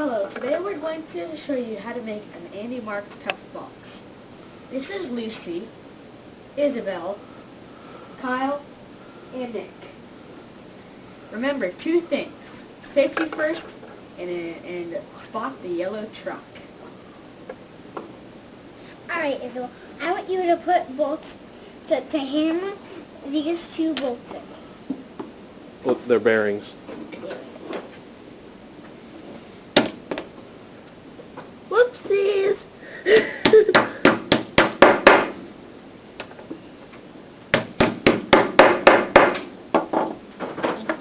Hello, today we're going to show you how to make an AndyMark Toughbox. This is Lucy, Isabel, Kyle, and Nick. Remember two things, safety first and spot the yellow truck. Alright, Isabel, I want you to put bolts to hammer these two bolts in. Well, they're bearings. Whoopsies! Thank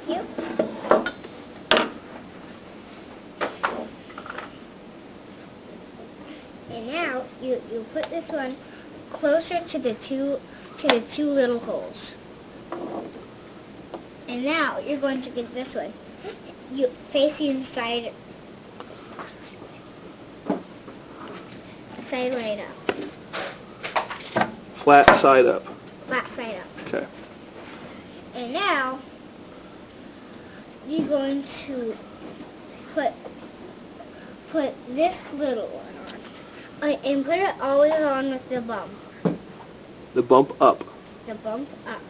you. And now you put this one closer to the two little holes. And now you're going to get this one. You face the inside side right up. Flat side up. Flat side up. Okay. And now you're going to put this little one on. And put it always on with the bump. The bump up. The bump up.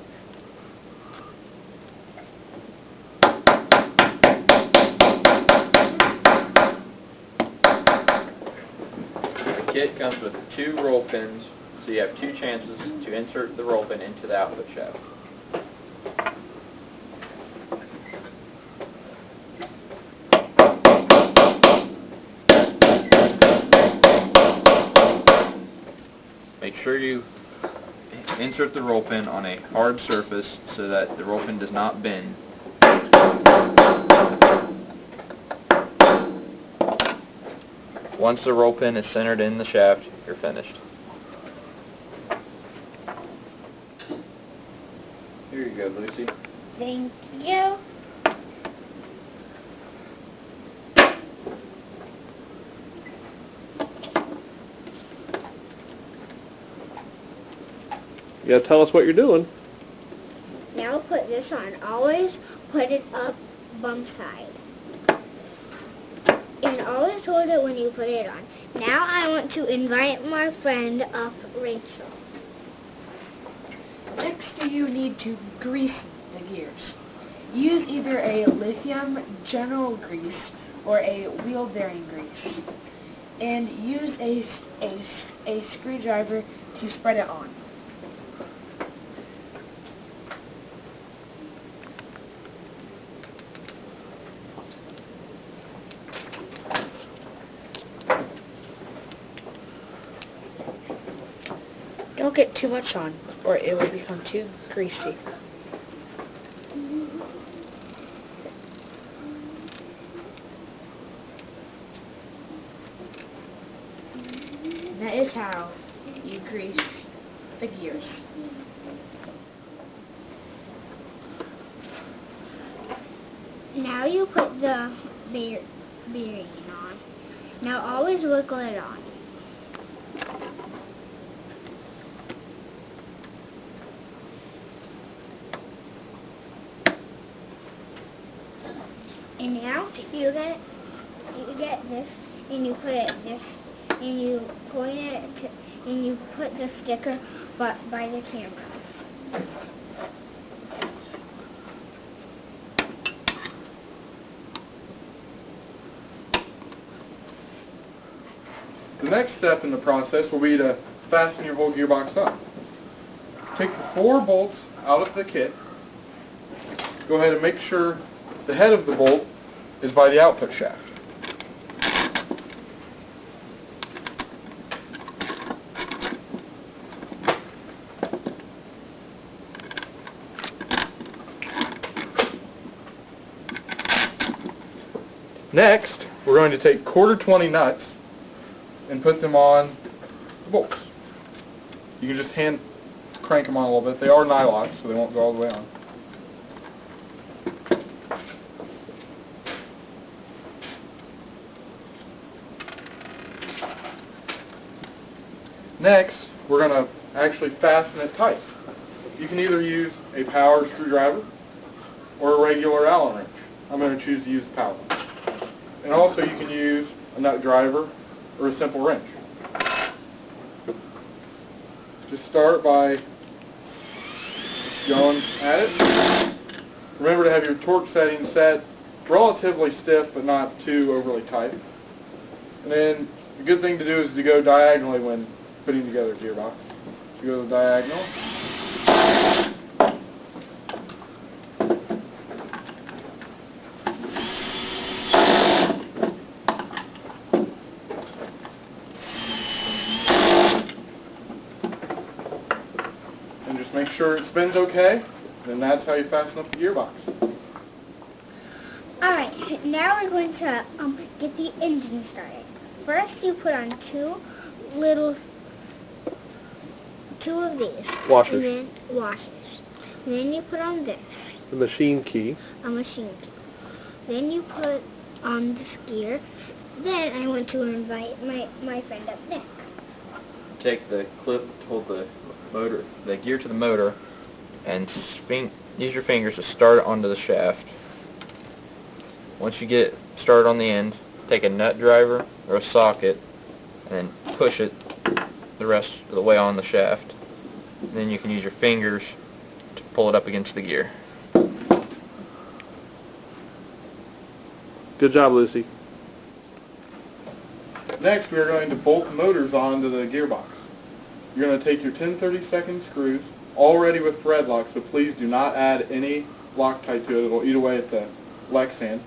The kit comes with 2 roll pins, so you have 2 chances to insert the roll pin into the output shaft. Make sure you insert the roll pin on a hard surface so that the roll pin does not bend. Once the roll pin is centered in the shaft, you're finished. Here you go, Lucy. Thank you. You gotta tell us what you're doing. Now put this on. Always put it up bump side. And always hold it when you put it on. Now I want to invite my friend up, Rachel. Next you need to grease the gears. Use either a lithium general grease or a wheel bearing grease. And use a screwdriver to spread it on. Don't get too much on, or it will become too greasy. That is how you grease the gears. Now you put the bearing on. Now always wiggle it on. And now you get this, and you put it this, and you point it to, and you put the sticker by the camera. The next step in the process will be to fasten your whole gearbox up. Take the 4 bolts out of the kit. Go ahead and make sure the head of the bolt is by the output shaft. Next, we're going to take 1/4 nuts and put them on the bolts. You can just hand crank them on a little bit. They are nylon, so they won't go all the way on. Next, we're going to actually fasten it tight. You can either use a power screwdriver or a regular Allen wrench. I'm going to choose to use the power one. And also you can use a nut driver or a simple wrench. Just start by going at it. Remember to have your torque setting set relatively stiff but not too overly tight. And then the good thing to do is to go diagonally when putting together a gearbox. So go to the diagonal. And just make sure it spins okay. Then that's how you fasten up the gearbox. Alright, now we're going to get the engine started. First you put on two of these. Washers. And then washers. And then you put on this. The machine key. A machine key. Then you put on this gear. Then I want to invite my friend up Nick. Take the clip, hold the gear to the motor, and use your fingers to start it onto the shaft. Once you get started on the end, take a nut driver or a socket and then push it the rest of the way on the shaft. And then you can use your fingers to pull it up against the gear. Good job, Lucy. Next, we are going to bolt the motors onto the gearbox. You're going to take your 10/32 screws, already with thread lock, so please do not add any Loctite to it. It will eat away at the Lexan.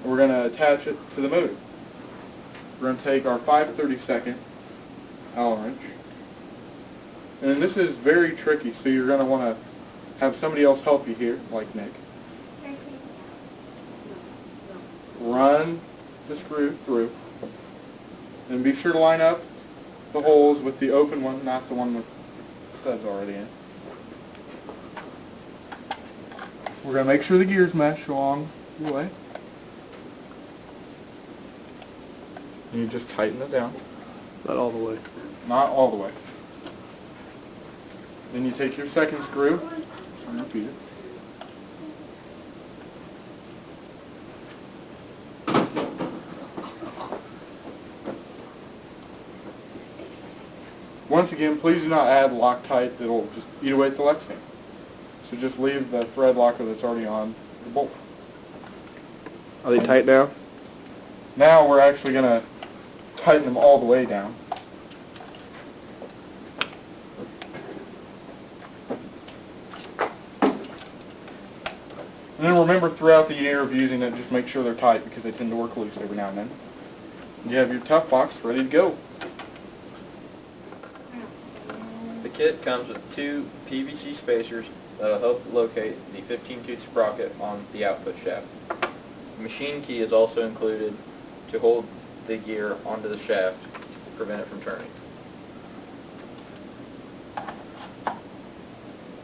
And we're going to attach it to the motor. We're going to take our 5/32 Allen wrench. And this is very tricky, so you're going to want to have somebody else help you here, like Nick. Run the screw through. And be sure to line up the holes with the open one, not the one with studs already in. We're going to make sure the gears mesh along the way. And you just tighten it down. Not all the way. Not all the way. Then you take your second screw and repeat it. Once again, please do not add Loctite. It'll just eat away at the Lexan. So just leave the thread locker that's already on the bolt. Are they tight now? Now we're actually going to tighten them all the way down. And then remember throughout the year of using it, just make sure they're tight because they tend to work loose every now and then. You have your Toughbox ready to go. The kit comes with 2 PVC spacers that will help locate the 15-tooth sprocket on the output shaft. The machine key is also included to hold the gear onto the shaft to prevent it from turning.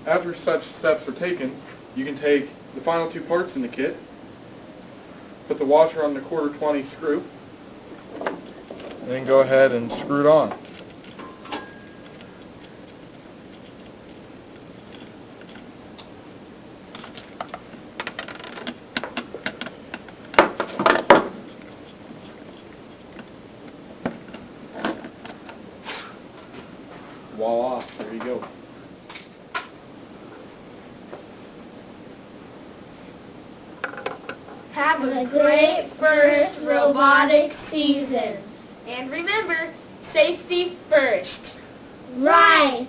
After such steps are taken, you can take the final 2 parts in the kit, put the washer on the 1/4-20 screw, and then go ahead and screw it on. Voila, there you go. Have a great first robotic season. And remember, safety first. Right.